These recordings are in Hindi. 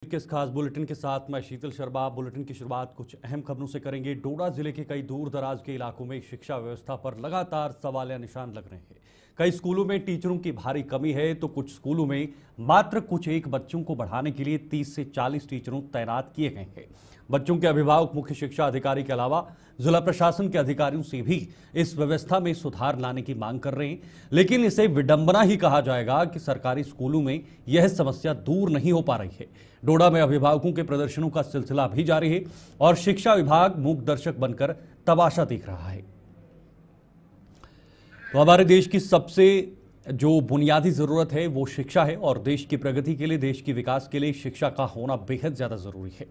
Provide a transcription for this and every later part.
के इस खास बुलेटिन के साथ मैं शीतल शर्मा। बुलेटिन की शुरुआत कुछ अहम खबरों से करेंगे। डोडा जिले के कई दूर दराज के इलाकों में शिक्षा व्यवस्था पर लगातार सवालिया निशान लग रहे हैं। कई स्कूलों में टीचरों की भारी कमी है, तो कुछ स्कूलों में मात्र कुछ एक बच्चों को बढ़ाने के लिए 30 से 40 टीचरों तैनात किए गए हैं। बच्चों के अभिभावक मुख्य शिक्षा अधिकारी के अलावा जिला प्रशासन के अधिकारियों से भी इस व्यवस्था में सुधार लाने की मांग कर रहे हैं, लेकिन इसे विडंबना ही कहा जाएगा कि सरकारी स्कूलों में यह समस्या दूर नहीं हो पा रही है। डोडा में अभिभावकों के प्रदर्शनों का सिलसिला भी जारी है और शिक्षा विभाग मूक दर्शक बनकर तमाशा देख रहा है। तो हमारे देश की सबसे जो बुनियादी जरूरत है वो शिक्षा है और देश की प्रगति के लिए, देश के विकास के लिए शिक्षा का होना बेहद ज्यादा जरूरी है।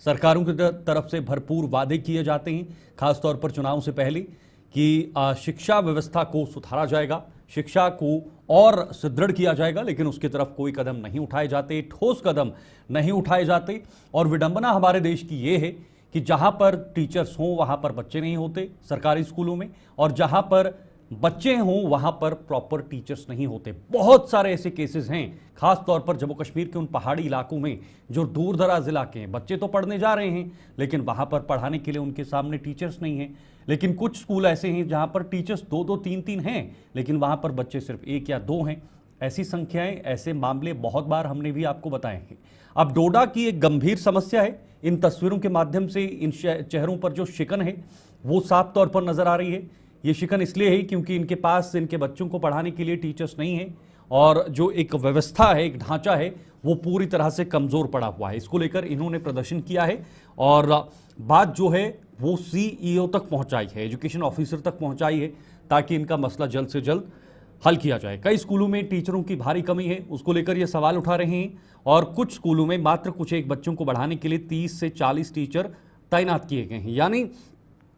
सरकारों की तरफ से भरपूर वादे किए जाते हैं, खासतौर पर चुनाव से पहले, कि शिक्षा व्यवस्था को सुधारा जाएगा, शिक्षा को और सुदृढ़ किया जाएगा, लेकिन उसकी तरफ कोई कदम नहीं उठाए जाते, ठोस कदम नहीं उठाए जाते। और विडंबना हमारे देश की ये है कि जहां पर टीचर्स हों वहां पर बच्चे नहीं होते सरकारी स्कूलों में, और जहां पर बच्चे हों वहां पर प्रॉपर टीचर्स नहीं होते। बहुत सारे ऐसे केसेस हैं, खास तौर पर जम्मू कश्मीर के उन पहाड़ी इलाकों में जो दूर दराज इलाके हैं। बच्चे तो पढ़ने जा रहे हैं, लेकिन वहां पर पढ़ाने के लिए उनके सामने टीचर्स नहीं हैं। लेकिन कुछ स्कूल ऐसे हैं जहां पर टीचर्स दो दो तीन तीन हैं, लेकिन वहां पर बच्चे सिर्फ एक या दो हैं। ऐसी संख्याएं, ऐसे मामले बहुत बार हमने भी आपको बताए हैं। अब डोडा की एक गंभीर समस्या है। इन तस्वीरों के माध्यम से इन चेहरों पर जो शिकन है वो साफ तौर पर नजर आ रही है। ये शिकन इसलिए है क्योंकि इनके पास इनके बच्चों को पढ़ाने के लिए टीचर्स नहीं है, और जो एक व्यवस्था है, एक ढांचा है, वो पूरी तरह से कमजोर पड़ा हुआ है। इसको लेकर इन्होंने प्रदर्शन किया है और बात जो है वो सीईओ तक पहुंचाई है, एजुकेशन ऑफिसर तक पहुंचाई है, ताकि इनका मसला जल्द से जल्द हल किया जाए। कई स्कूलों में टीचरों की भारी कमी है, उसको लेकर ये सवाल उठा रहे हैं, और कुछ स्कूलों में मात्र कुछ एक बच्चों को बढ़ाने के लिए 30 से 40 टीचर तैनात किए गए हैं। यानी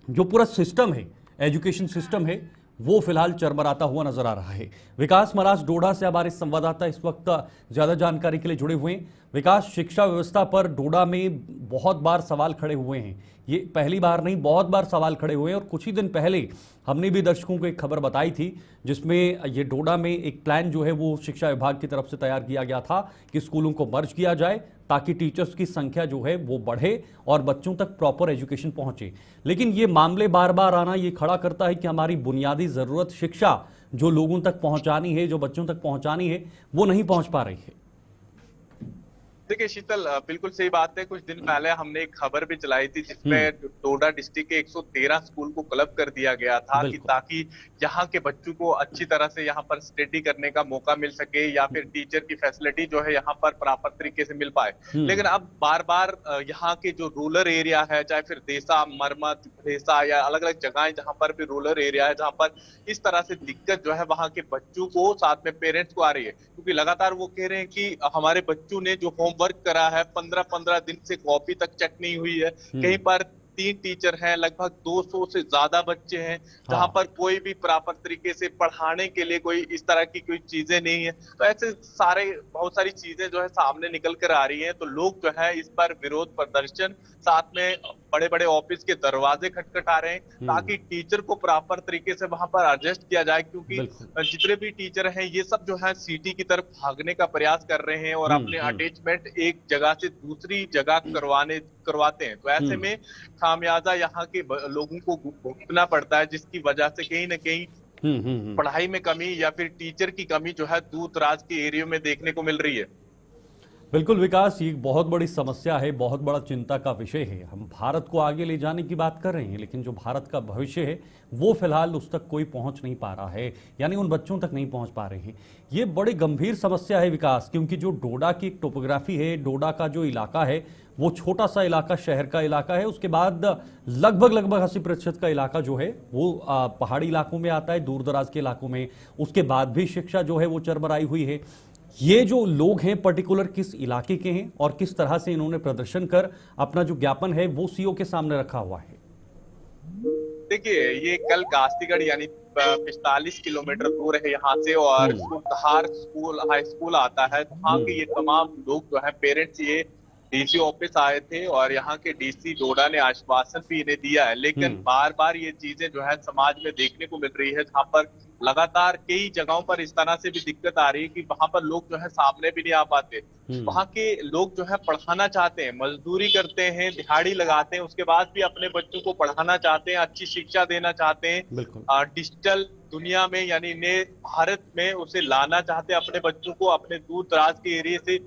जो पूरा सिस्टम है, एजुकेशन सिस्टम है, वो फिलहाल चरमराता हुआ नजर आ रहा है। विकास महाराज डोडा से हमारे संवाददाता इस वक्त ज्यादा जानकारी के लिए जुड़े हुए हैं। विकास, शिक्षा व्यवस्था पर डोडा में बहुत बार सवाल खड़े हुए हैं। ये पहली बार नहीं, बहुत बार सवाल खड़े हुए हैं, और कुछ ही दिन पहले हमने भी दर्शकों को एक खबर बताई थी, जिसमें ये डोडा में एक प्लान जो है वो शिक्षा विभाग की तरफ से तैयार किया गया था कि स्कूलों को मर्ज किया जाए, ताकि टीचर्स की संख्या जो है वो बढ़े और बच्चों तक प्रॉपर एजुकेशन पहुंचे। लेकिन ये मामले बार बार आना ये खड़ा करता है कि हमारी बुनियादी जरूरत शिक्षा जो लोगों तक पहुंचानी है, जो बच्चों तक पहुंचानी है, वो नहीं पहुंच पा रही है। देखिए शीतल, बिल्कुल सही बात है। कुछ दिन पहले हमने एक खबर भी चलाई थी जिसमें डोडा डिस्ट्रिक्ट के 113 स्कूल को क्लब कर दिया गया था, कि ताकि यहाँ के बच्चों को अच्छी तरह से यहाँ पर स्टडी करने का मौका मिल सके, या फिर टीचर की फैसिलिटी जो है यहाँ पर प्रॉपर तरीके से मिल पाए। लेकिन अब बार बार यहाँ के जो रूरल एरिया है, चाहे फिर देसा, मरमत, देसा, या अलग अलग जगह जहाँ पर भी रूरल एरिया है, जहाँ पर इस तरह से दिक्कत जो है वहाँ के बच्चों को, साथ में पेरेंट्स को आ रही है। क्योंकि लगातार वो कह रहे हैं कि हमारे बच्चों ने जो वर्क करा है 15-15 दिन से कॉपी तक चेक नहीं हुई है। कहीं पर 3 टीचर हैं, लगभग 200 से ज्यादा बच्चे हैं, जहां पर कोई भी प्रॉपर तरीके से पढ़ाने के लिए कोई इस तरह की कोई चीजें नहीं है। तो ऐसे बहुत सारी चीजें जो है सामने निकल कर आ रही हैं। तो लोग जो है इस पर विरोध प्रदर्शन, साथ में बड़े बड़े ऑफिस के दरवाजे खटखटा रहे हैं, ताकि टीचर को प्रॉपर तरीके से वहां पर एडजस्ट किया जाए। क्योंकि जितने भी टीचर हैं ये सब जो है सिटी की तरफ भागने का प्रयास कर रहे हैं और अपने अटैचमेंट एक जगह से दूसरी जगह करवाते हैं। तो ऐसे में खामियाजा यहाँ के लोगों को भुगतना पड़ता है, जिसकी वजह से कहीं ना कहीं पढ़ाई में कमी या फिर टीचर की कमी जो है दूर दराज के एरिया में देखने को मिल रही है। बिल्कुल विकास, ये एक बहुत बड़ी समस्या है, बहुत बड़ा चिंता का विषय है। हम भारत को आगे ले जाने की बात कर रहे हैं, लेकिन जो भारत का भविष्य है वो फिलहाल उस तक कोई पहुंच नहीं पा रहा है, यानी उन बच्चों तक नहीं पहुंच पा रहे हैं। ये बड़ी गंभीर समस्या है विकास, क्योंकि जो डोडा की टोपोग्राफी है, डोडा का जो इलाका है वो छोटा सा इलाका, शहर का इलाका है। उसके बाद लगभग 80% का इलाका जो है वो पहाड़ी इलाकों में आता है, दूर दराज के इलाकों में। उसके बाद भी शिक्षा जो है वो चरमराई हुई है। ये जो लोग हैं पर्टिकुलर किस इलाके के हैं और किस तरह से इन्होंने प्रदर्शन कर अपना जो ज्ञापन है वो सीओ के सामने रखा हुआ है? देखिए, ये कल गास्तीगढ़ यानी 45 किलोमीटर दूर है यहाँ से, और धार स्कूल हाई स्कूल आता है। वहाँ के ये तमाम लोग जो है पेरेंट्स, ये डीसी ऑफिस आए थे और यहाँ के डीसी डोडा ने आश्वासन भी इन्हें दिया है। लेकिन बार बार ये चीजें जो है समाज में देखने को मिल रही है, जहाँ पर लगातार कई जगहों पर इस तरह से भी दिक्कत आ रही है कि वहां पर लोग जो है सामने भी नहीं आ पाते। वहां के लोग जो है पढ़ाना चाहते हैं, मजदूरी करते हैं, दिहाड़ी लगाते हैं, उसके बाद भी अपने बच्चों को पढ़ाना चाहते हैं, अच्छी शिक्षा देना चाहते हैं। बिल्कुल। डिजिटल दुनिया में यानी नए भारत में उसे लाना चाहते हैं अपने बच्चों को, अपने दूर दराज के एरिया से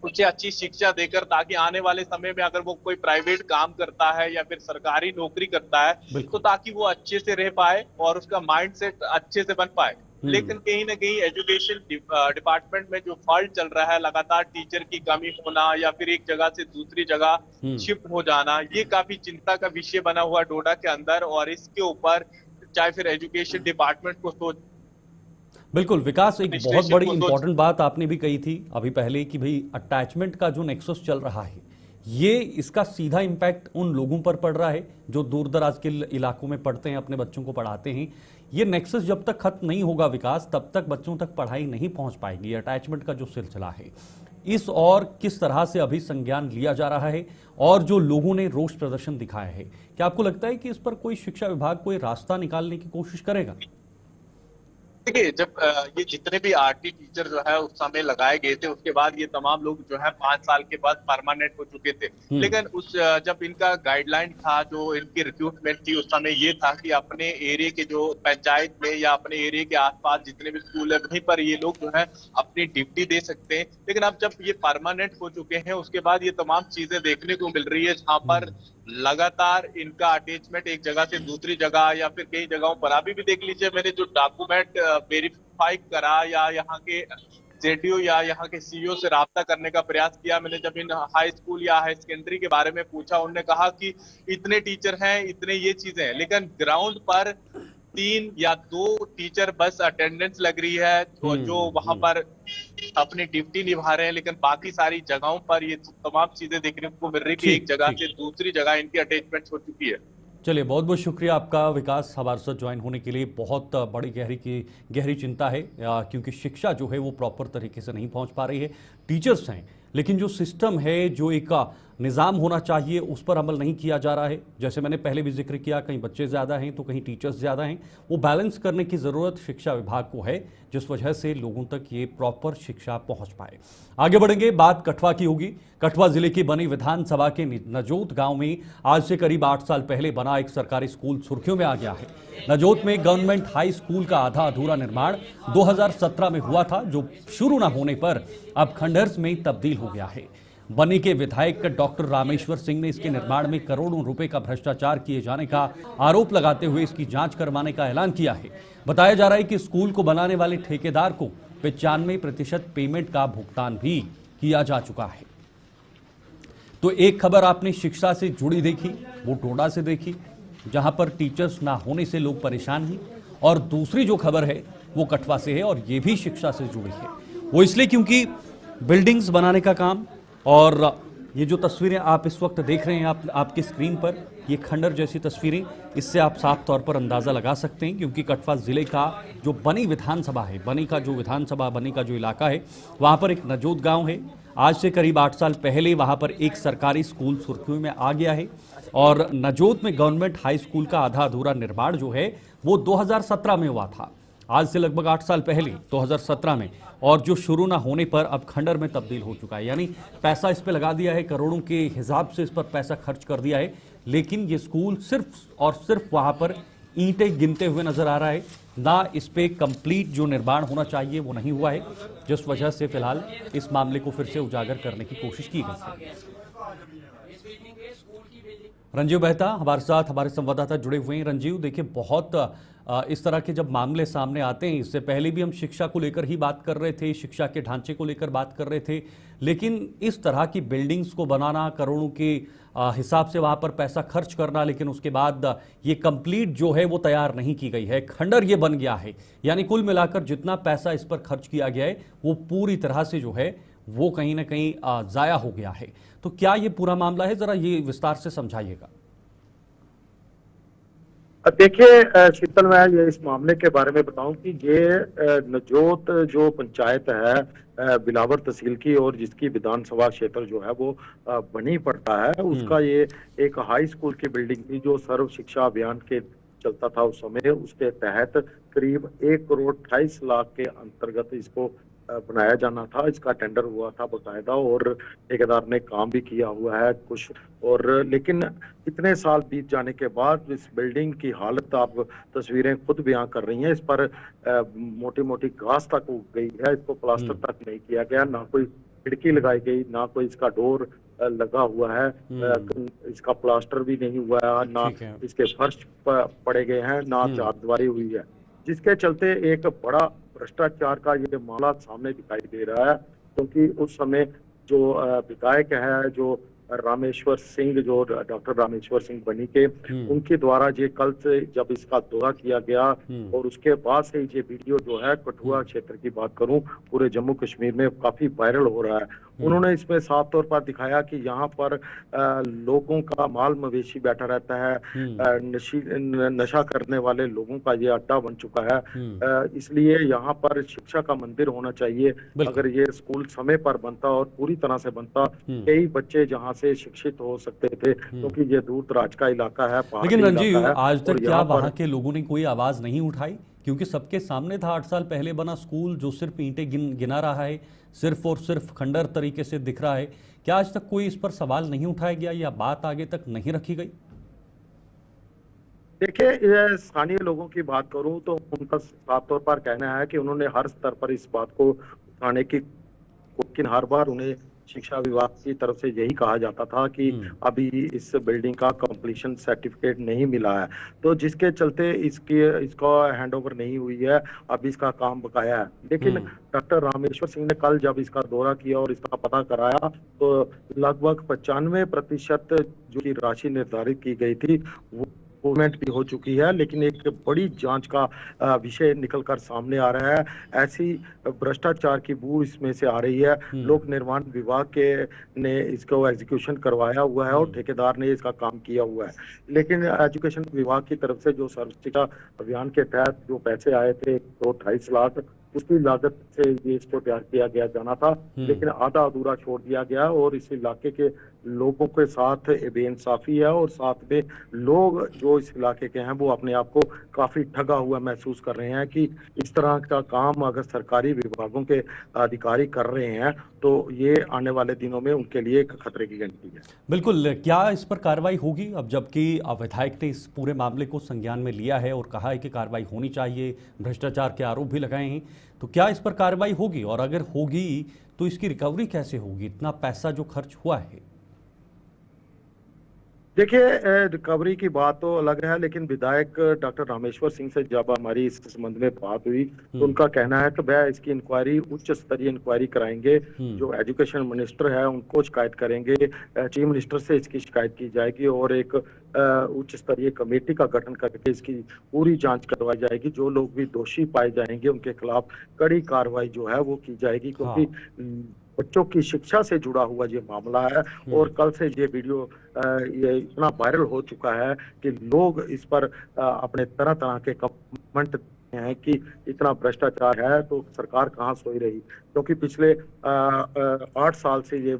उसे अच्छी शिक्षा देकर, ताकि आने वाले समय में अगर वो कोई प्राइवेट काम करता है या फिर सरकारी नौकरी करता है तो ताकि वो अच्छे से रह पाए और उसका माइंडसेट अच्छे से बन पाए। लेकिन कहीं ना कहीं एजुकेशन डिपार्टमेंट में जो फॉल्ट चल रहा है, लगातार टीचर की कमी होना या फिर एक जगह से दूसरी जगह शिफ्ट हो जाना, ये काफी चिंता का विषय बना हुआ डोडा के अंदर। और इसके ऊपर चाहे फिर एजुकेशन डिपार्टमेंट को सोच बिल्कुल विकास, एक बहुत बड़ी इंपॉर्टेंट बात आपने भी कही थी अभी पहले कि भाई अटैचमेंट का जो नेक्सस चल रहा है, ये इसका सीधा इम्पैक्ट उन लोगों पर पड़ रहा है जो दूर दराज के इलाकों में पढ़ते हैं, अपने बच्चों को पढ़ाते हैं। ये नेक्सस जब तक खत्म नहीं होगा विकास, तब तक बच्चों तक पढ़ाई नहीं पहुंच पाएगी। अटैचमेंट का जो सिलसिला है, इस और किस तरह से अभी संज्ञान लिया जा रहा है और जो लोगों ने रोष प्रदर्शन दिखाया है, क्या आपको लगता है कि इस पर कोई शिक्षा विभाग कोई रास्ता निकालने की कोशिश करेगा? देखिए, जब ये जितने भी आरटी टीचर जो है उस समय लगाए गए थे, उसके बाद ये तमाम लोग जो है 5 साल के बाद परमानेंट हो चुके थे। लेकिन उस जब इनका गाइडलाइन था, जो इनकी रिक्रूटमेंट थी, उस समय ये था कि अपने एरिया के जो पंचायत में या अपने एरिया के आसपास जितने भी स्कूल है वहीं पर ये लोग जो है अपनी ड्यूटी दे सकते हैं। लेकिन अब जब ये परमानेंट हो चुके हैं, उसके बाद ये तमाम चीजें देखने को मिल रही है जहां पर लगातार इनका अटैचमेंट एक जगह से दूसरी जगह या फिर कई जगहों पर। अभी भी देख लीजिए, मैंने जो डॉक्यूमेंट वेरीफाई करा या यहाँ के जेडीओ या यहाँ के सीईओ से राब्ता करने का प्रयास किया, मैंने जब इन हाई स्कूल या हाई सेकेंडरी के बारे में पूछा, उन्होंने कहा कि इतने टीचर हैं, इतने ये चीजें हैं, लेकिन ग्राउंड पर 3 या 2 टीचर बस अटेंडेंस लग रही है जो वहां पर अपनी ड्यूटी निभा रहे हैं। लेकिन बाकी सारी जगहों पर ये तमाम चीजें देखने को मिल रही है कि एक जगह से दूसरी जगह इनकी अटैचमेंट हो चुकी है। चलिए, बहुत बहुत शुक्रिया आपका विकास, हमारे साथ ज्वाइन होने के लिए। बहुत बड़ी गहरी चिंता है क्योंकि शिक्षा जो है वो प्रॉपर तरीके से नहीं पहुंच पा रही है। टीचर्स हैं, लेकिन जो सिस्टम है, जो एक निज़ाम होना चाहिए, उस पर अमल नहीं किया जा रहा है। जैसे मैंने पहले भी जिक्र किया, कहीं बच्चे ज़्यादा हैं तो कहीं टीचर्स ज़्यादा हैं। वो बैलेंस करने की ज़रूरत शिक्षा विभाग को है, जिस वजह से लोगों तक ये प्रॉपर शिक्षा पहुंच पाए। आगे बढ़ेंगे, बात कठुआ की होगी। कठुआ जिले की बनी विधानसभा के नजोत गांव में आज से करीब 8 साल पहले बना एक सरकारी स्कूल सुर्खियों में आ गया है। नजोत में गवर्नमेंट हाई स्कूल का आधा अधूरा निर्माण 2017 में हुआ था, जो शुरू न होने पर अब खंडहर में तब्दील हो गया है। बनी के विधायक डॉक्टर रामेश्वर सिंह ने इसके निर्माण में करोड़ों रुपए का भ्रष्टाचार किए जाने का आरोप लगाते हुए इसकी जांच करवाने का ऐलान किया है। बताया जा रहा है कि स्कूल को बनाने वाले ठेकेदार को 95% पेमेंट का भुगतान भी किया जा चुका है। तो एक खबर आपने शिक्षा से जुड़ी देखी, वो डोडा से देखी, जहां पर टीचर्स ना होने से लोग परेशान हैं, और दूसरी जो खबर है वो कठुआ से है और ये भी शिक्षा से जुड़ी है। वो इसलिए क्योंकि बिल्डिंग्स बनाने का काम, और ये जो तस्वीरें आप इस वक्त देख रहे हैं आपकी स्क्रीन पर, ये खंडर जैसी तस्वीरें, इससे आप साफ तौर पर अंदाज़ा लगा सकते हैं क्योंकि कठुआ ज़िले का जो बनी विधानसभा है, बनी का जो इलाका है, वहाँ पर एक नजोत गांव है। आज से करीब 8 साल पहले वहाँ पर एक सरकारी स्कूल सुर्खियों में आ गया है और नजोत में गवर्नमेंट हाई स्कूल का आधा अधूरा निर्माण जो है वो 2017 में हुआ था। आज से लगभग 8 साल पहले 2017 में, और जो शुरू ना होने पर अब खंडर में तब्दील हो चुका है। यानी पैसा इस पे लगा दिया है, करोड़ों के हिसाब से इस पर पैसा खर्च कर दिया है, लेकिन ये स्कूल सिर्फ और सिर्फ वहाँ पर ईंटें गिनते हुए नजर आ रहा है। ना इस पे कंप्लीट जो निर्माण होना चाहिए वो नहीं हुआ है, जिस वजह से फिलहाल इस मामले को फिर से उजागर करने की कोशिश की गई है। रंजीव मेहता हमारे साथ, हमारे संवाददाता जुड़े हुए हैं। रंजीव, देखिए, बहुत इस तरह के जब मामले सामने आते हैं, इससे पहले भी हम शिक्षा को लेकर ही बात कर रहे थे, शिक्षा के ढांचे को लेकर बात कर रहे थे, लेकिन इस तरह की बिल्डिंग्स को बनाना, करोड़ों के हिसाब से वहाँ पर पैसा खर्च करना, लेकिन उसके बाद ये कंप्लीट जो है वो तैयार नहीं की गई है, खंडर ये बन गया है। यानी कुल मिलाकर जितना पैसा इस पर खर्च किया गया है वो पूरी तरह से जो है वो कहीं ना कहीं ज़ाया हो गया है। तो क्या ये पूरा मामला है, ज़रा ये विस्तार से समझाइएगा। देखिए शीतल, मैं ये इस मामले के बारे में बताऊं कि ये नजोत जो पंचायत है बिलावर तहसील की, और जिसकी विधानसभा क्षेत्र जो है वो बनी पड़ता है, उसका ये एक हाई स्कूल की बिल्डिंग थी जो सर्व शिक्षा अभियान के चलता था उस समय, उसके तहत करीब 1 करोड़ 28 लाख के अंतर्गत इसको बनाया जाना था। इसका टेंडर हुआ था बकायदा और ठेकेदार ने काम भी किया हुआ है कुछ। और लेकिन इतने साल बीत जाने के बाद इस बिल्डिंग की हालत आप तस्वीरें खुद बयां कर रही हैं। इस पर मोटी मोटी घास तक उग गई है, इसको प्लास्टर तक नहीं किया गया, ना कोई खिड़की लगाई गई, ना कोई इसका डोर लगा हुआ है, इसका प्लास्टर भी नहीं हुआ है, ना इसके फर्श पड़े गए हैं, ना चारदीवारी हुई है, जिसके चलते एक बड़ा भ्रष्टाचार का ये मामला सामने दिखाई दे रहा है। क्योंकि उस समय जो विधायक है, जो रामेश्वर सिंह, जो डॉक्टर रामेश्वर सिंह बनी के, उनके द्वारा ये कल से जब इसका दौरा किया गया और उसके बाद से ये वीडियो जो है, कठुआ क्षेत्र की बात करूं, पूरे जम्मू कश्मीर में काफी वायरल हो रहा है। उन्होंने इसमें साफ तौर पर दिखाया कि यहाँ पर लोगों का माल मवेशी बैठा रहता है, नशा करने वाले लोगों का ये अड्डा बन चुका है। इसलिए यहाँ पर शिक्षा का मंदिर होना चाहिए। अगर ये स्कूल समय पर बनता और पूरी तरह से बनता, कई बच्चे जहाँ से शिक्षित हो सकते थे, क्योंकि ये दूर दराज का इलाका है। लेकिन रंजीव, आज तक क्या वहाँ के लोगों ने कोई आवाज नहीं उठाई? क्योंकि सबके सामने था 8 साल पहले बना स्कूल जो सिर्फ ईंटें गिना रहा है, सिर्फ और सिर्फ खंडर तरीके से दिख रहा है। क्या आज तक कोई इस पर सवाल नहीं उठाया गया या बात आगे तक नहीं रखी गई? देखिए, स्थानीय लोगों की बात करूं तो उनका साफ तौर पर कहना है कि उन्होंने हर स्तर पर इस बात को उठाने की, लेकिन हर बार उन्हें शिक्षा विभाग की तरफ से यही कहा जाता था कि अभी इस बिल्डिंग का कंप्लीशन सर्टिफिकेट नहीं मिला है, तो जिसके चलते इसका हैंडओवर नहीं हुई है, अभी इसका काम बकाया है। लेकिन डॉक्टर रामेश्वर सिंह ने कल जब इसका दौरा किया और इसका पता कराया, तो लगभग 95% जो की राशि निर्धारित की गई थी वो पेमेंट भी हो चुकी है। लेकिन एक बड़ी जांच का विषय निकलकर सामने आ रहा है। ऐसी भ्रष्टाचार की बू इसमें से आ रही है। लोक निर्माण विभाग के ने इसको एग्जीक्यूशन करवाया हुआ है और ठेकेदार ने इसका काम किया हुआ है। लेकिन एजुकेशन विभाग की तरफ से जो सर्व शिक्षा अभियान के तहत जो पैसे आए थे 2-2.5 लाख, उसकी लागत से ये इसको तैयार किया गया जाना था, लेकिन आधा अधूरा छोड़ दिया गया और इस इलाके के लोगों के साथ बेइंसाफी है। और साथ में लोग जो इस इलाके के हैं वो अपने आप को काफी ठगा हुआ महसूस कर रहे हैं कि इस तरह का काम अगर सरकारी विभागों के अधिकारी कर रहे हैं तो ये आने वाले दिनों में उनके लिए एक खतरे की घंटी है। बिल्कुल, क्या इस पर कार्रवाई होगी? अब जबकि विधायक ने इस पूरे मामले को संज्ञान में लिया है और कहा है कि कार्रवाई होनी चाहिए, भ्रष्टाचार के आरोप भी लगाए हैं, तो क्या इस पर कार्रवाई होगी? और अगर होगी तो इसकी रिकवरी कैसे होगी? इतना पैसा जो खर्च हुआ है। देखिए, रिकवरी की बात तो अलग है, लेकिन विधायक डॉक्टर रामेश्वर सिंह से जब हमारी इस संबंध में बात हुई तो उनका कहना है कि वह इसकी इंक्वायरी, उच्च स्तरीय इंक्वायरी कराएंगे। जो एजुकेशन मिनिस्टर है उनको शिकायत करेंगे, चीफ मिनिस्टर से इसकी शिकायत की जाएगी और एक उच्च स्तरीय कमेटी का गठन करके इसकी पूरी जांच करवाई जाएगी। जो लोग भी दोषी पाए जाएंगे उनके खिलाफ कड़ी कार्रवाई जो है वो की जाएगी, क्योंकि बच्चों की शिक्षा से जुड़ा हुआ ये मामला है। और कल से ये वीडियो ये इतना वायरल हो चुका है कि लोग इस पर अपने तरह तरह के कमेंट हैं कि इतना भ्रष्टाचार है तो सरकार कहाँ सोई रही। क्योंकि पिछले 8 साल से ये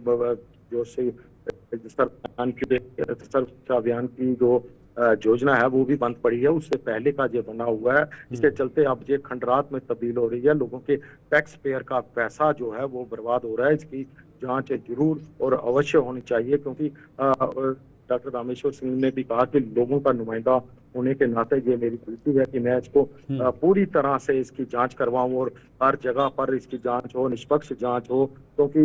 जो सर्व अभियान की जो योजना है वो भी बंद पड़ी है, उससे पहले का ये बना हुआ है। इसके चलते अब ये खंडरात में तब्दील हो रही है, लोगों के टैक्स पेयर का पैसा जो है वो बर्बाद हो रहा है। इसकी जांच जरूर और अवश्य होनी चाहिए, क्योंकि डॉक्टर रामेश्वर सिंह ने भी कहा कि लोगों का नुमाइंदा होने के नाते ये मेरी ड्यूटी है कि मैं इसको पूरी तरह से इसकी जांच करवाऊं और हर जगह पर इसकी जांच हो, निष्पक्ष जांच हो। क्योंकि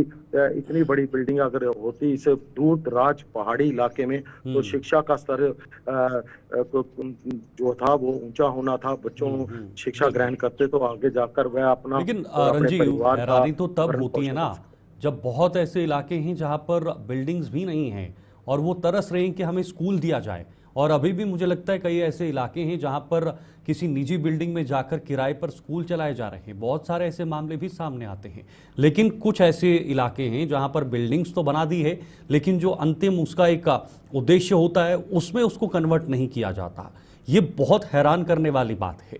इतनी बड़ी बिल्डिंग अगर होती इस दूर दराज पहाड़ी इलाके में तो शिक्षा का स्तर जो था वो ऊंचा होना था, बच्चों शिक्षा ग्रहण करते तो आगे जाकर वह अपना, लेकिन रंजीव, हैरानी तो तब होती है ना जब बहुत ऐसे इलाके हैं जहां पर बिल्डिंग्स भी नहीं हैं और वो तरस रहे हैं कि हमें स्कूल दिया जाए। और अभी भी मुझे लगता है कई ऐसे इलाके हैं जहां पर किसी निजी बिल्डिंग में जाकर किराए पर स्कूल चलाए जा रहे हैं। बहुत सारे ऐसे मामले भी सामने आते हैं। लेकिन कुछ ऐसे इलाके हैं जहां पर बिल्डिंग्स तो बना दी है, लेकिन जो अंतिम उसका एक उद्देश्य होता है उसमें उसको कन्वर्ट नहीं किया जाता। ये बहुत हैरान करने वाली बात है।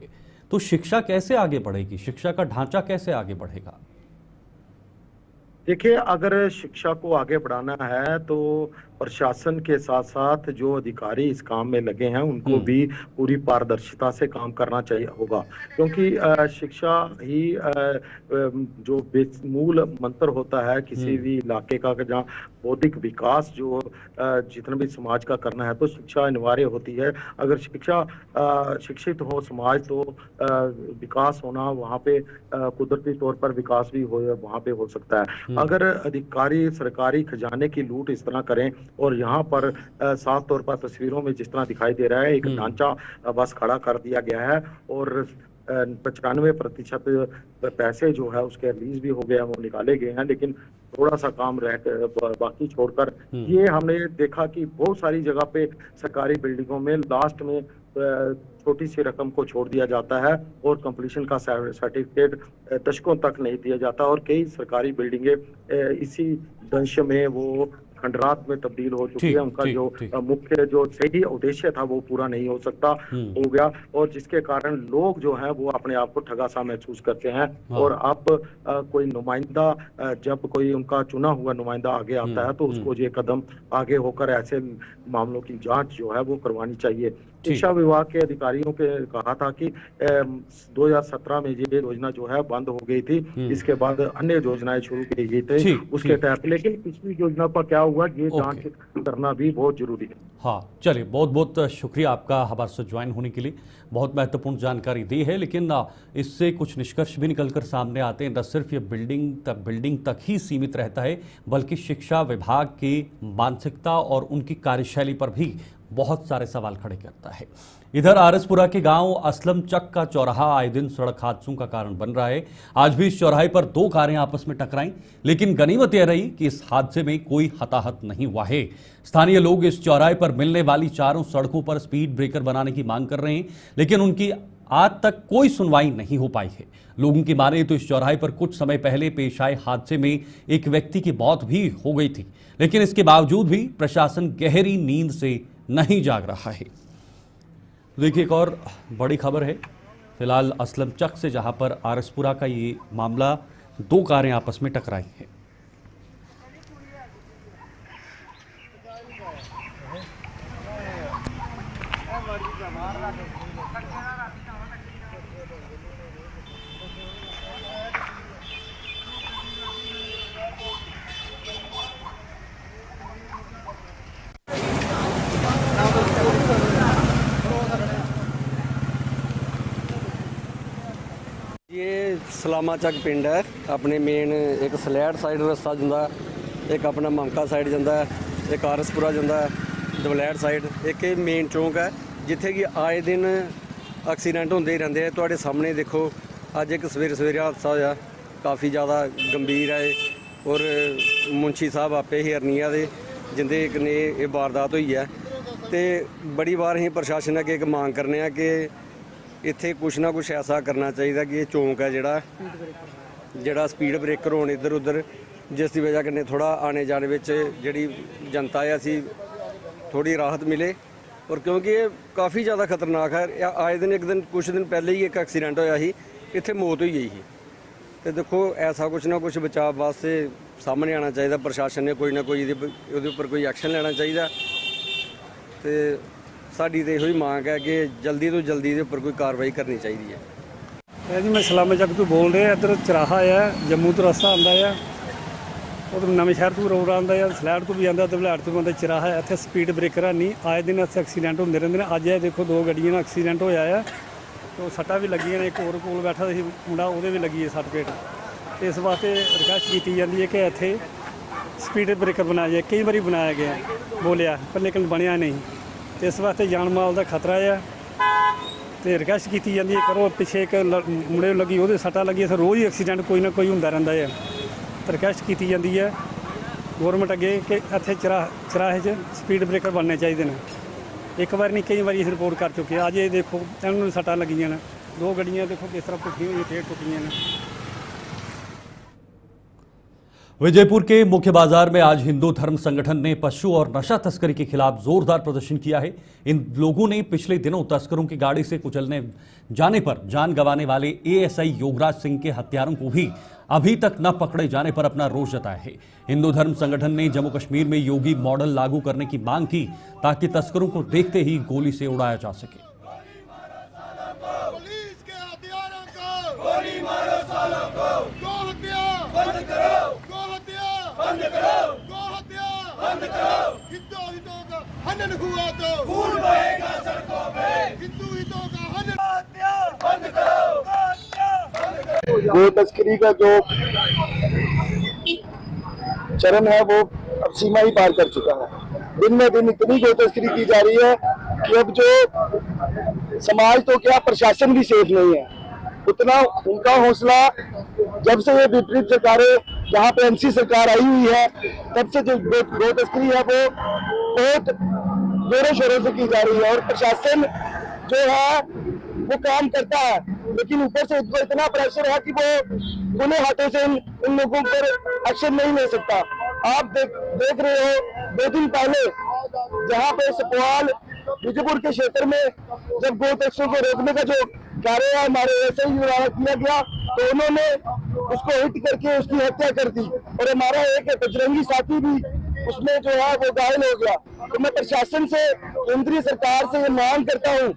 तो शिक्षा कैसे आगे बढ़ेगी? शिक्षा का ढांचा कैसे आगे बढ़ेगा? देखिए, अगर शिक्षा को आगे बढ़ाना है तो प्रशासन के साथ साथ जो अधिकारी इस काम में लगे हैं उनको भी पूरी पारदर्शिता से काम करना चाहिए होगा, क्योंकि शिक्षा ही जो मूल मंत्र होता है किसी भी इलाके का, जहाँ बौद्धिक विकास जो जितना भी समाज का करना है तो शिक्षा अनिवार्य होती है। अगर शिक्षित हो समाज तो विकास होना वहाँ पे कुदरती तौर पर विकास भी हो वहाँ पे हो सकता है। अगर अधिकारी सरकारी खजाने की लूट इस तरह करें, और यहाँ पर साफ तौर पर तस्वीरों में जिस तरह दिखाई दे रहा है, एक ढांचा बस खड़ा कर दिया गया है और 95% पैसे जो है उसके रिलीज भी हो गए हैं, वो निकाले गए हैं, लेकिन थोड़ा सा काम बाकी छोड़कर ये हमने देखा कि बहुत सारी जगह पे सरकारी बिल्डिंगों में लास्ट में छोटी सी रकम को छोड़ दिया जाता है और कंप्लीशन का सर्टिफिकेट दशकों तक नहीं दिया जाता, और कई सरकारी बिल्डिंगें इसी दंश में वो खंडरात में तब्दील हो चुकी है। उनका जो मुख्य जो सही उद्देश्य था वो पूरा नहीं हो सकता हो गया, और जिसके कारण लोग जो हैं वो अपने आप को ठगा सा महसूस करते हैं। और अब कोई नुमाइंदा जब कोई उनका चुना हुआ नुमाइंदा आगे आता है तो उसको ये कदम आगे होकर ऐसे मामलों की जांच जो है वो करवानी चाहिए। शिक्षा विभाग के अधिकारियों के कहा था कि 2017 में ये योजना जो है बंद हो गई थी, इसके बाद अन्य योजनाएं शुरू की गई थी उसके तहत, लेकिन पिछली योजना पर क्या हुआ ये जांच करना भी बहुत जरूरी है। हाँ, चलिए, बहुत बहुत शुक्रिया आपका हमारे साथ ज्वाइन होने के लिए, बहुत महत्वपूर्ण जानकारी दी है। लेकिन इससे कुछ निष्कर्ष भी निकलकर सामने आते हैं। न सिर्फ ये बिल्डिंग तक ही सीमित रहता है, बल्कि शिक्षा विभाग की मानसिकता और उनकी कार्यशैली पर भी बहुत सारे सवाल खड़े करता है। इधर आरसपुरा के गांव असलम चक का चौराहा आए दिन सड़क हादसों का कारण बन रहा है। आज भी इस चौराहे पर 2 कारें आपस में टकराईं, लेकिन गनीमत यह रही कि इस हादसे में कोई हताहत नहीं हुआ है। स्थानीय लोग इस चौराहे पर मिलने वाली चारों सड़कों पर स्पीड ब्रेकर बनाने की मांग कर रहे हैं, लेकिन उनकी आज तक कोई सुनवाई नहीं हो पाई है। लोगों की माने तो इस चौराहे पर कुछ समय पहले पेश आए हादसे में एक व्यक्ति की मौत भी हो गई थी, लेकिन इसके बावजूद भी प्रशासन गहरी नींद से नहीं जाग रहा है। देखिए, एक और बड़ी खबर है फिलहाल असलम चक से, जहां पर आरसपुरा का ये मामला 2 कारें आपस में टकराई हैं। ये सलामा चक पिंड है, अपने मेन एक सलैड साइड रस्ता जाता, एक अपना ममका साइड जाता, एक आरसपुरा जाता, दवलैड साइड, एक मेन चौंक है जिथे कि आए दिन एक्सीडेंट होंदे ही रहंदे हैं। तुहाडे सामने देखो, अज एक सवेरे हादसा होया, काफ़ी ज़्यादा गंभीर है, और मुंशी साहब आपे ही हरनिया दे जिंदे कन्नै ये वारदात हुई है। तो बड़ी बार असीं प्रशासन अगे एक मांग करने आ कि इत्थे कुछ ना कुछ ऐसा करना चाहिए कि ये चौंक है जिहड़ा स्पीड ब्रेकर होने इधर उधर, जिस दी वजह कन्नै थोड़ा आने जाने विच जिहड़ी जनता है असी थोड़ी राहत मिले। और क्योंकि ये काफ़ी ज़्यादा खतरनाक है, आए दिन एक दिन कुछ दिन पहले ही एक एक्सीडेंट होया ही, इत्थे मौत हुई गई ही। तो देखो, ऐसा कुछ ना कुछ बचाव वास्ते सामने आना चाहिए, प्रशासन ने कोई ना कोई इहदे उपर कोई एक्शन लेना चाहिए। तो साडी तो यही मांग है कि जल्दी तो जल्दी इहदे उपर कोई कार्रवाई करनी चाहिए है। जी, मैं सलामा चक तो बोल रहा, इधर चौराहा है, जम्मू तो रस्ता आता है, और नवे शहर तो रोड आता है, सलैड तो भी आता, दवलैड तो आता, चौराहा है, इत्थे स्पीड ब्रेकर है नहीं, आए दिन इत्थे एक्सीडेंट होंदे रहंदे ने। अज देखो 2 गड्डियां एक्सीडेंट होया है, तो सट्टां भी लगियां ने, एक होर कोल बैठा सी मुंडा, ਉਹਦੇ भी लगी है सर्टिफिकेट। इस वास्ते रिक्वेस्ट की जाती है कि इत्थे स्पीड ब्रेकर बनाया जाए। कई बारी बनाया गया, बोलिया, पर लेकिन बनया नहीं। इस वास्ते जान माल का खतरा है, तो रिक्वेस्ट की जाती है करो। पिछे एक मुंडे लगी, वो सट्टां लगी, रोज़ ही एक्सीडेंट कोई ना कोई होंदा रहिंदा है। तो रिक्वेस्ट की जाती है गौरमेंट अगे कि इत्थे चौराहे स्पीड ब्रेकर बनने चाहिए हैं। एक बार नहीं, कई बार रिपोर्ट कर चुके हैं। अज ये देखो, इन्होंने सट्टां लगियां ने, 2 गड्डियां देखो किस तरह पुट्ठी हुई, फिर टुटियां ने। विजयपुर के मुख्य बाजार में आज हिंदू धर्म संगठन ने पशु और नशा तस्करी के खिलाफ जोरदार प्रदर्शन किया है। इन लोगों ने पिछले दिनों तस्करों की गाड़ी से कुचलने जाने पर जान गंवाने वाले एएसआई योगराज सिंह के हत्यारों को भी अभी तक न पकड़े जाने पर अपना रोष जताया है। हिंदू धर्म संगठन ने जम्मू कश्मीर में योगी मॉडल लागू करने की मांग की ताकि तस्करों को देखते ही गोली से उड़ाया जा सके। पुलिस के हथियारों को गोली मारो सालों को, गो हत्या बंद करो, गो हत्या बंद करो, गो हत्या बंद करो। हितों का हनन हुआ तो खून बहेगा सड़कों पे, हिंदू हितों का हनन हत्या बंद करो, गो हत्या बंद करो। गो तस्करी का जो चरण है वो अब सीमा ही पार कर चुका है। दिन में दिन इतनी गो तस्करी की जा रही है कि अब जो समाज तो क्या प्रशासन भी सेफ नहीं है। उतना उनका हौसला जब से ये विपरीत सरकारें यहाँ पे एमसी सरकार आई हुई है तब से जो गो तस्करी है वो बहुत जोरों शोरों से की जा रही है। और प्रशासन जो है वो काम करता है, लेकिन ऊपर से उनको इतना प्रेशर है कि वो खुले हाथों से इन लोगों पर एक्शन नहीं ले सकता। आप देख रहे हो 2 दिन पहले जहाँ पे सपवाल विजयपुर के क्षेत्र में जब गो तस्करों को रोकने का जो कार्य है हमारे ऐसे ही किया गया तो उन्होंने उसको हिट करके उसकी हत्या कर दी और हमारा एक बजरंगी साथी भी उसमें जो है वो घायल हो गया। तो मैं प्रशासन से, केंद्रीय सरकार से ये मांग करता हूँ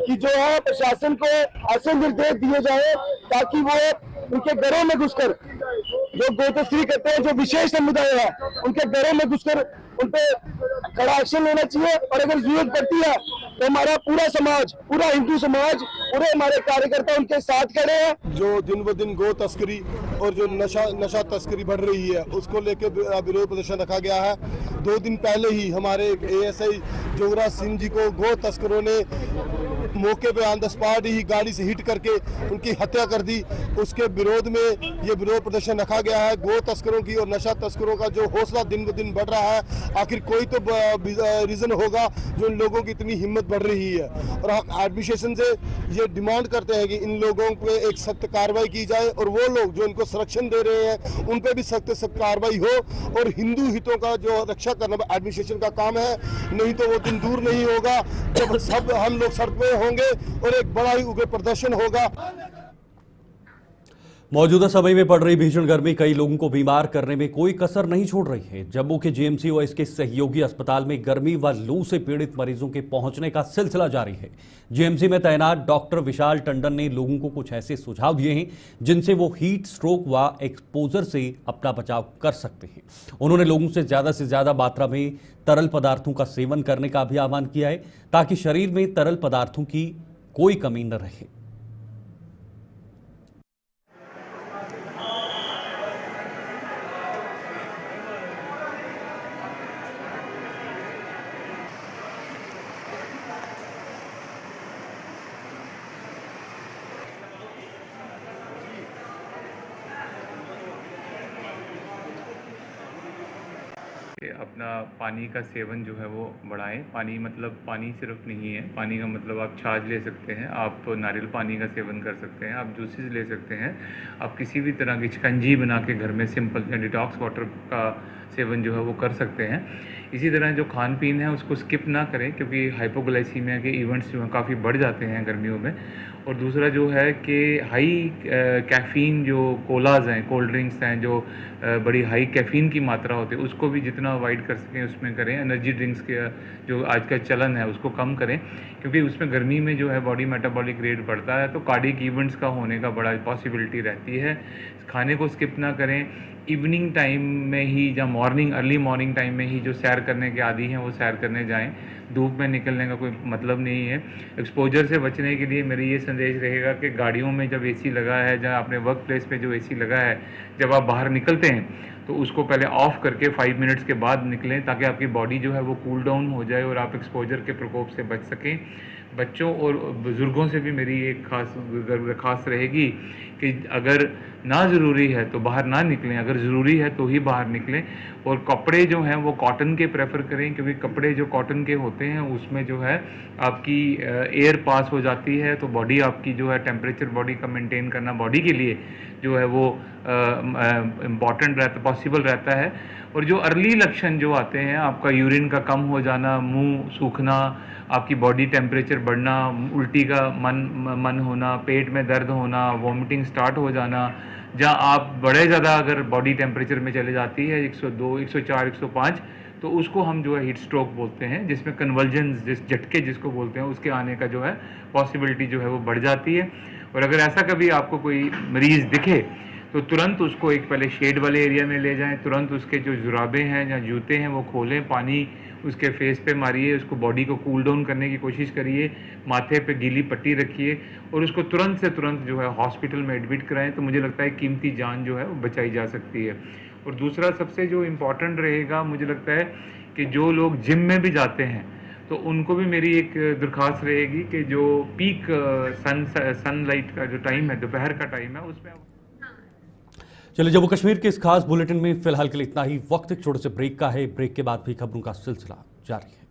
कि जो है प्रशासन को ऐसे निर्देश दिए जाए ताकि वो उनके घरों में घुसकर जो गो तस्करी करते हैं, जो विशेष समुदाय है, उनके घरों में घुसकर उन पे कड़ा एक्शन लेना चाहिए। और अगर जरूरत पड़ती है तो हमारा पूरा समाज, पूरा हिंदू समाज, पूरे हमारे कार्यकर्ता उनके साथ खड़े हैं। जो दिन ब दिन गो तस्करी और जो नशा तस्करी बढ़ रही है उसको लेकर विरोध प्रदर्शन रखा गया है। 2 दिन पहले ही हमारे एएसआई जोगराज सिंह जी को गो तस्करों ने मौके पे ऑन द स्पॉट ही गाड़ी से हिट करके उनकी हत्या कर दी। उसके विरोध में ये विरोध प्रदर्शन रखा गया है। गो तस्करों की और नशा तस्करों का जो हौसला दिन ब दिन बढ़ रहा है, आखिर कोई तो रीजन होगा जो इन लोगों की इतनी हिम्मत बढ़ रही है। और हम एडमिनिस्ट्रेशन से ये डिमांड करते हैं कि इन लोगों पे एक सख्त कार्रवाई की जाए और वो लोग जो इनको संरक्षण दे रहे हैं उन पे भी सख्त कार्रवाई हो। और हिंदू हितों का जो रक्षा करना एडमिनिस्ट्रेशन का काम है, नहीं तो वो दिन दूर नहीं होगा जब सब हम लोग सड़क पे होंगे और एक बड़ा ही उग्र प्रदर्शन होगा। मौजूदा समय में पड़ रही भीषण गर्मी कई लोगों को बीमार करने में कोई कसर नहीं छोड़ रही है। जम्मू के जीएमसी व इसके सहयोगी अस्पताल में गर्मी व लू से पीड़ित मरीजों के पहुंचने का सिलसिला जारी है। जीएमसी में तैनात डॉक्टर विशाल टंडन ने लोगों को कुछ ऐसे सुझाव दिए हैं जिनसे वो हीट स्ट्रोक व एक्सपोजर से अपना बचाव कर सकते हैं। उन्होंने लोगों से ज्यादा मात्रा में तरल पदार्थों का सेवन करने का भी आह्वान किया है ताकि शरीर में तरल पदार्थों की कोई कमी न रहे। अपना पानी का सेवन जो है वो बढ़ाएं। पानी मतलब पानी सिर्फ नहीं है, पानी का मतलब आप छाछ ले सकते हैं, आप नारियल पानी का सेवन कर सकते हैं, आप जूसेस ले सकते हैं, आप किसी भी तरह की शिकंजी बना के घर में सिंपल डिटॉक्स वाटर का सेवन जो है वो कर सकते हैं। इसी तरह जो खान पीन है उसको स्किप ना करें क्योंकि हाइपोग्लाइसीमिया के इवेंट्स जो हैं काफ़ी बढ़ जाते हैं गर्मियों में। और दूसरा जो है कि हाई कैफ़ीन जो कोलाज हैं, कोल्ड ड्रिंक्स हैं, जो बड़ी हाई कैफ़ीन की मात्रा होती है उसको भी जितना अवॉइड कर सकें उसमें करें। एनर्जी ड्रिंक्स के जो आज का चलन है उसको कम करें क्योंकि उसमें गर्मी में जो है बॉडी मेटाबॉलिक रेट बढ़ता है तो कार्डियक इवेंट्स का होने का बड़ा पॉसिबिलिटी रहती है। खाने को स्किप ना करें। इवनिंग टाइम में ही या अर्ली मॉर्निंग टाइम में ही जो सैर करने के आदी हैं वो सैर करने जाएं। धूप में निकलने का कोई मतलब नहीं है। एक्सपोजर से बचने के लिए मेरी ये संदेश रहेगा कि गाड़ियों में जब एसी लगा है, जब अपने वर्क प्लेस पे जो एसी लगा है, जब आप बाहर निकलते हैं तो उसको पहले ऑफ करके 5 मिनट्स के बाद निकलें ताकि आपकी बॉडी जो है वो कूल डाउन हो जाए और आप एक्सपोजर के प्रकोप से बच सकें। बच्चों और बुज़ुर्गों से भी मेरी एक खास रहेगी कि अगर ना ज़रूरी है तो बाहर ना निकलें, अगर ज़रूरी है तो ही बाहर निकलें। और कपड़े जो हैं वो कॉटन के प्रेफर करें क्योंकि कपड़े जो कॉटन के होते हैं उसमें जो है आपकी एयर पास हो जाती है तो बॉडी आपकी जो है टेम्परेचर बॉडी का मेंटेन करना बॉडी के लिए जो है वो इम्पॉर्टेंट रहता, पॉसिबल रहता है। और जो अर्ली लक्षण जो आते हैं, आपका यूरिन का कम हो जाना, मुंह सूखना, आपकी बॉडी टेम्परेचर बढ़ना, उल्टी का मन होना, पेट में दर्द होना, वॉमिटिंग स्टार्ट हो जाना, जहाँ आप बड़े ज़्यादा अगर बॉडी टेम्परेचर में चले जाती है 102, 104, 105, तो उसको हम जो है हीट स्ट्रोक बोलते हैं, जिसमें कन्वर्जेंस, जिस झटके जिसको बोलते हैं, उसके आने का जो है पॉसिबिलिटी जो है वो बढ़ जाती है। और अगर ऐसा कभी आपको कोई मरीज़ दिखे तो तुरंत उसको एक पहले शेड वाले एरिया में ले जाएं, तुरंत उसके जो जुराबे हैं या जूते हैं वो खोलें, पानी उसके फेस पे मारिए, उसको बॉडी को कूल डाउन करने की कोशिश करिए, माथे पे गीली पट्टी रखिए और उसको तुरंत से तुरंत जो है हॉस्पिटल में एडमिट कराएं। तो मुझे लगता है कीमती जान जो है वो बचाई जा सकती है। और दूसरा सबसे जो इम्पोर्टेंट रहेगा, मुझे लगता है कि जो लोग जिम में भी जाते हैं तो उनको भी मेरी एक दरख्वास्त रहेगी कि जो पीक सनलाइट का जो टाइम है, दोपहर का टाइम है, उसमें। चलिए, जम्मू कश्मीर के इस खास बुलेटिन में फिलहाल के लिए इतना ही। वक्त एक छोटे से ब्रेक का है। ब्रेक के बाद भी खबरों का सिलसिला जारी है।